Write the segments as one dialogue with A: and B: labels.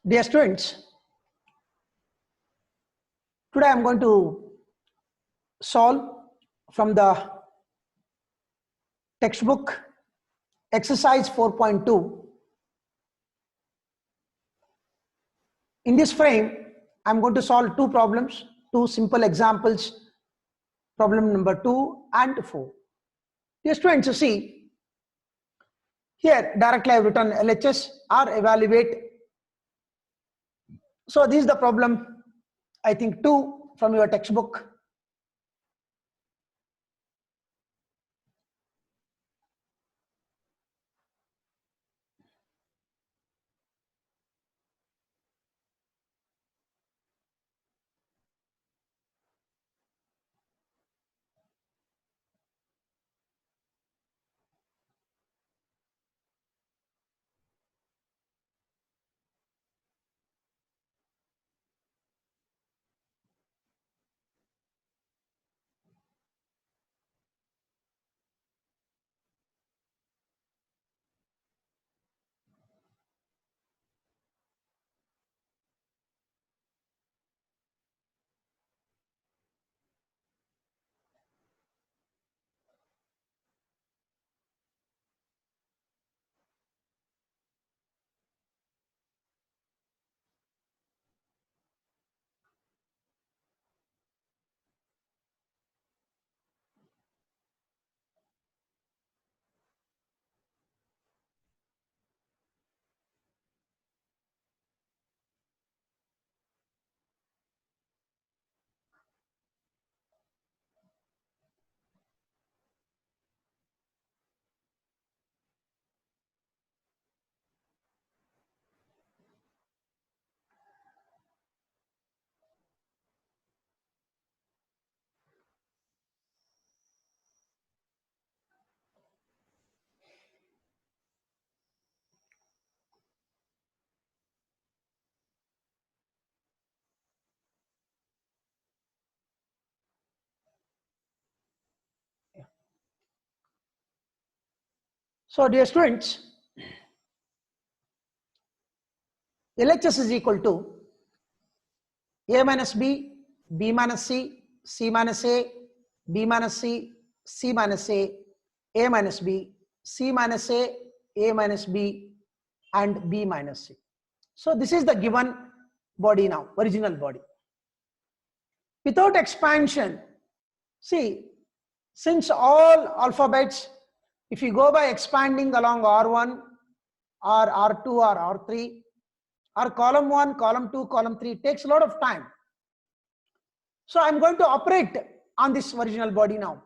A: Dear students, today I am going to solve from the textbook exercise 4.2. In this frame, I am going to solve two problems, two simple examples, problem number 2 and 4. Dear students, you see, here directly I have written LHS or evaluate. So this is the problem, I think 2 from your textbook. So dear students, LHS is equal to A minus B, B minus C, C minus A, B minus C, C minus A minus B, C minus A minus B, and B minus C. So this is the given body now, original body. Without expansion, see, since all alphabets, if you go by expanding along R1 or R2 or R3, or column 1, column 2, column 3, takes a lot of time. So I'm going to operate on this original body now.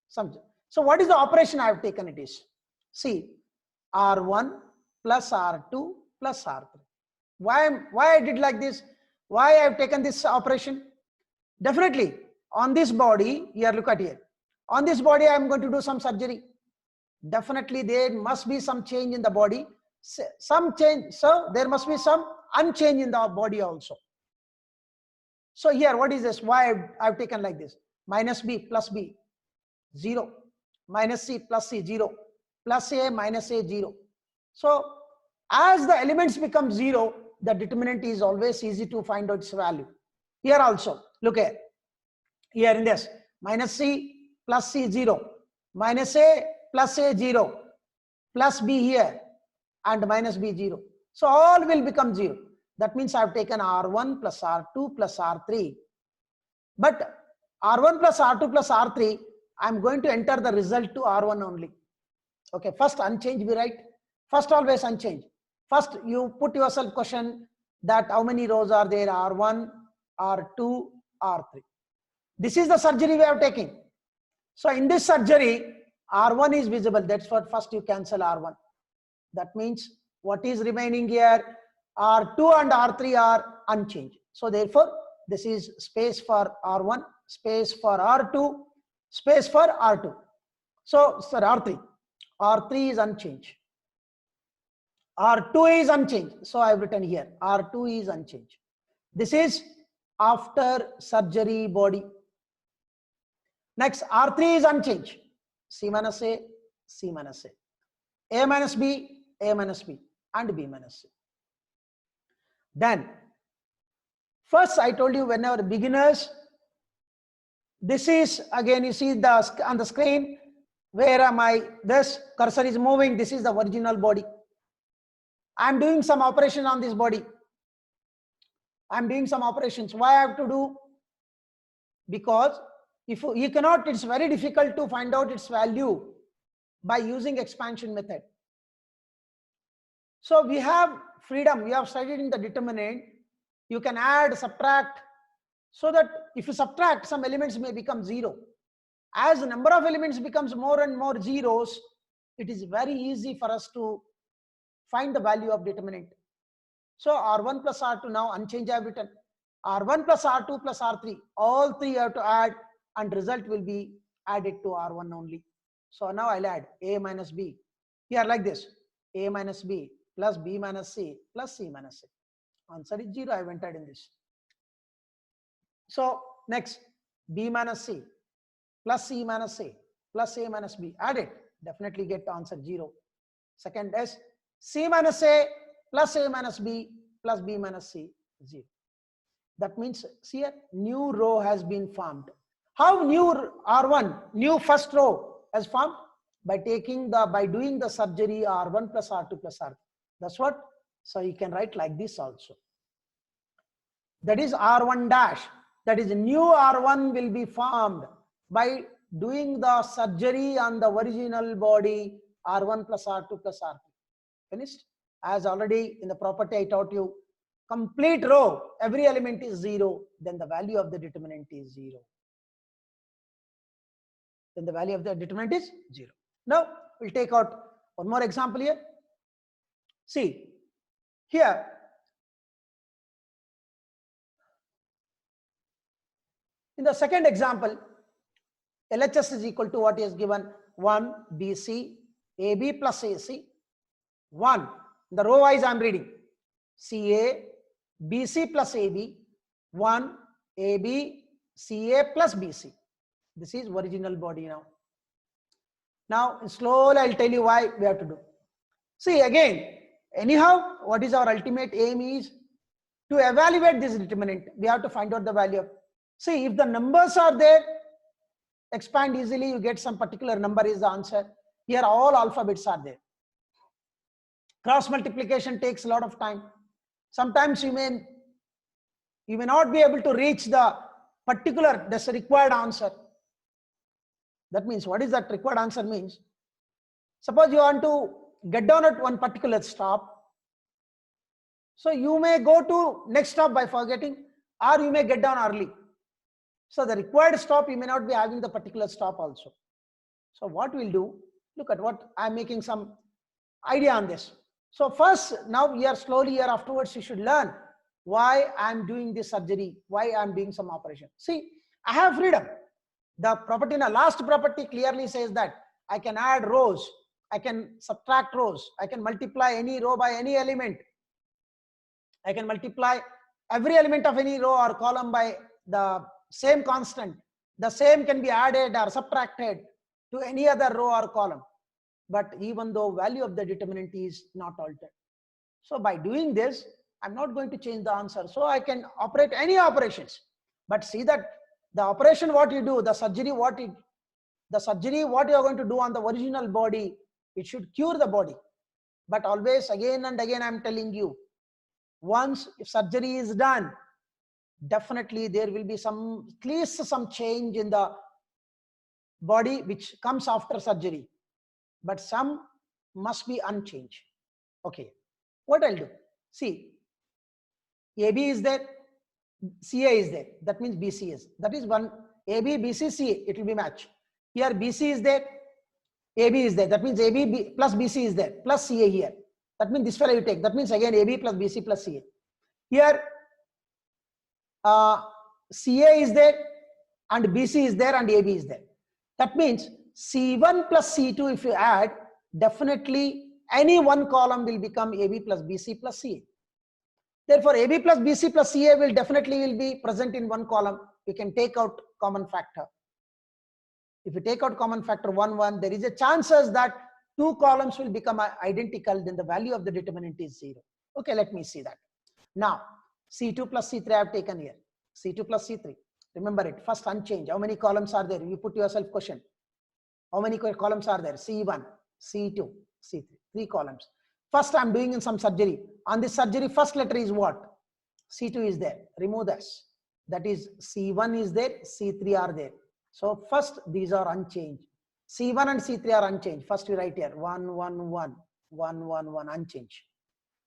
A: So what is the operation I have taken? It is, see, R1 plus R2 plus R3. Why I did like this? Why I have taken this operation? Definitely on this body, here, look at here. On this body, I am going to do some surgery. Definitely there must be some change in the body. Some change, so there must be some unchange in the body also. So here, what is this? Why I've taken like this? Minus B plus B, 0. Minus C plus C, 0. Plus A minus A, 0. So as the elements become 0, the determinant is always easy to find out its value. Here also, look here. Here in this, minus C plus C, 0. Minus A plus A, 0. Plus B here, and minus B, 0. So all will become 0. That means I have taken R1 plus R2 plus R3. But R1 plus R2 plus R3, I am going to enter the result to R1 only. Okay, first unchanged we write. First always unchanged. First you put yourself question that how many rows are there, R1, R2, R3. This is the surgery we are taking. So in this surgery, R1 is visible. That's what first you cancel R1. That means what is remaining here, R2 and R3 are unchanged. So therefore, this is space for R1, space for R2, space for R2. So sir, R3. R3 is unchanged. R2 is unchanged. So I have written here, R2 is unchanged. This is after surgery body. Next, R3 is unchanged. C minus A, C minus A minus B, and B minus C. Then, first I told you, whenever beginners, this is again, you see on the screen, where am I? This cursor is moving. This is the original body. I am doing some operation on this body. I am doing some operations. Why I have to do? Because if you cannot, it's very difficult to find out its value by using expansion method. So we have freedom. We have studied in the determinant. You can add, subtract, so that if you subtract, some elements may become 0. As the number of elements becomes more and more zeros, it is very easy for us to find the value of determinant. So R1 plus R2, now unchanged I have written. R1 plus R2 plus R3, all three you have to add, and result will be added to R1 only. So now I'll add A minus B. Here like this, A minus B plus B minus C plus C minus C. Answer is 0, I have entered in this. So next, B minus C plus C minus C plus A minus B, add it, definitely get the answer 0. Second is C minus A plus A minus B plus B minus C, 0. That means, see here, new row has been formed. How new R1, new first row has formed? By doing the surgery R1 plus R2 plus R3. That's what, so you can write like this also. That is R1 dash, that is new R1 will be formed by doing the surgery on the original body R1 plus R2 plus R3. Finished? As already in the property I taught you, complete row, every element is 0, then the value of the determinant is 0. Then the value of the determinant is 0. Now we'll take out one more example here. See, here, in the second example, LHS is equal to what is given, 1 BC, AB plus AC, 1, the row wise I am reading, CA, BC plus AB, 1, AB, CA plus BC. This is original body now. Now, slowly I'll tell you why we have to do. See, again, anyhow, what is our ultimate aim is to evaluate this determinant. We have to find out the value of. See, if the numbers are there, expand easily, you get some particular number is the answer. Here, all alphabets are there. Cross multiplication takes a lot of time. Sometimes you may not be able to reach the particular, that's required answer. That means, what is that required answer means? Suppose you want to get down at one particular stop. So you may go to next stop by forgetting, or you may get down early. So the required stop, you may not be having the particular stop also. So what we'll do, look at what I'm making some idea on this. So first, now here slowly here afterwards, you should learn why I'm doing this surgery, why I'm doing some operation. See, I have freedom. The property, in the last property clearly says that I can add rows, I can subtract rows, I can multiply any row by any element. I can multiply every element of any row or column by the same constant. The same can be added or subtracted to any other row or column. But even though value of the determinant is not altered. So by doing this, I'm not going to change the answer. So I can operate any operations. But see that the operation what you do, the surgery what you are going to do on the original body, it should cure the body. But always again and again I'm telling you, once if surgery is done, definitely there will be at least some change in the body which comes after surgery. But some must be unchanged. Okay, what I'll do, see, AB is there, CA is there, that means BC is, that is one, AB, BC, CA, it will be match. Here BC is there, AB is there, that means AB plus BC is there, plus CA here. That means this fellow you take, that means again AB plus BC plus CA. Here CA is there and BC is there and AB is there. That means C1 plus C2 if you add, definitely any one column will become AB plus BC plus CA. Therefore, AB plus BC plus CA will definitely be present in one column. You can take out common factor. If you take out common factor 1, 1, there is a chances that two columns will become identical, then the value of the determinant is 0. Okay, let me see that. Now, C2 plus C3 I have taken here. C2 plus C3. Remember it. First unchanged. How many columns are there? You put yourself question. How many columns are there? C1, C2, C3. 3 columns. First, I'm doing in some surgery. On this surgery, first letter is what? C2 is there. Remove this. That is C1 is there. C3 are there. So first, these are unchanged. C1 and C3 are unchanged. First, we write here 1, 1, 1, 1, 1, 1, unchanged.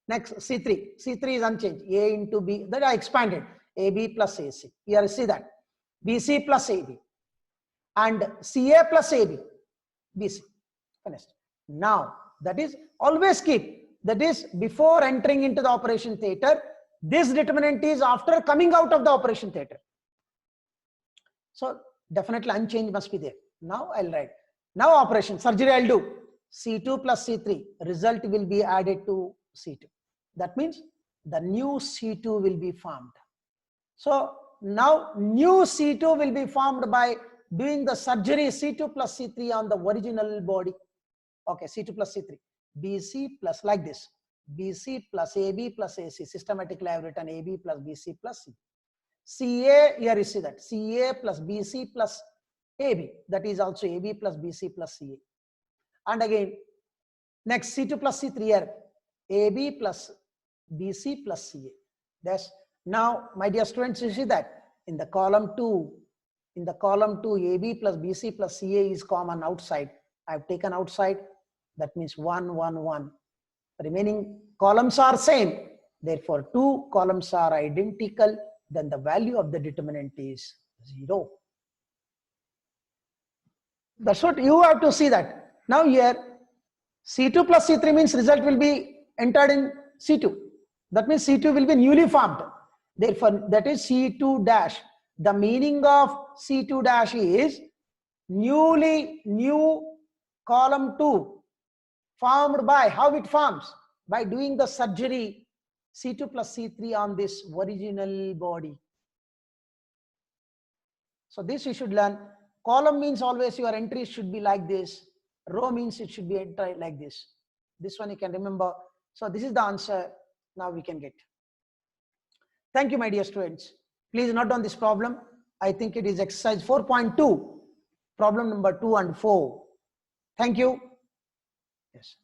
A: Next, C3. C3 is unchanged. A into B. That I expanded. AB plus AC. Here, see that. BC plus AB. And CA plus AB. BC. Finished. Now, that is always keep. That is before entering into the operation theatre. This determinant is after coming out of the operation theatre. So, definitely unchanged must be there. Now, I'll write. Now, operation. Surgery I'll do. C2 plus C3. Result will be added to C2. That means the new C2 will be formed. So, now new C2 will be formed by doing the surgery C2 plus C3 on the original body. Okay, C2 plus C3. BC plus like this. BC plus AB plus AC. Systematically I have written AB plus BC plus C. CA, here you see that. CA plus BC plus AB. That is also AB plus BC plus CA. And again, next C2 plus C3 here. AB plus BC plus CA. That's now, my dear students, you see that in the column 2, AB plus BC plus CA is common outside. I've taken outside. That means 1, 1, 1. The remaining columns are same. Therefore, 2 columns are identical. Then the value of the determinant is 0. That's what you have to see that. Now here, C2 plus C3 means result will be entered in C2. That means C2 will be newly formed. Therefore, that is C2 dash. The meaning of C2 dash is new column 2 formed by, how it forms? By doing the surgery C2 plus C3 on this original body. So this you should learn. Column means always your entries should be like this. Row means it should be entered like this. This one you can remember. So this is the answer now we can get. Thank you, my dear students. Please note down this problem. I think it is exercise 4.2, problem number 2 and 4. Thank you. Yes.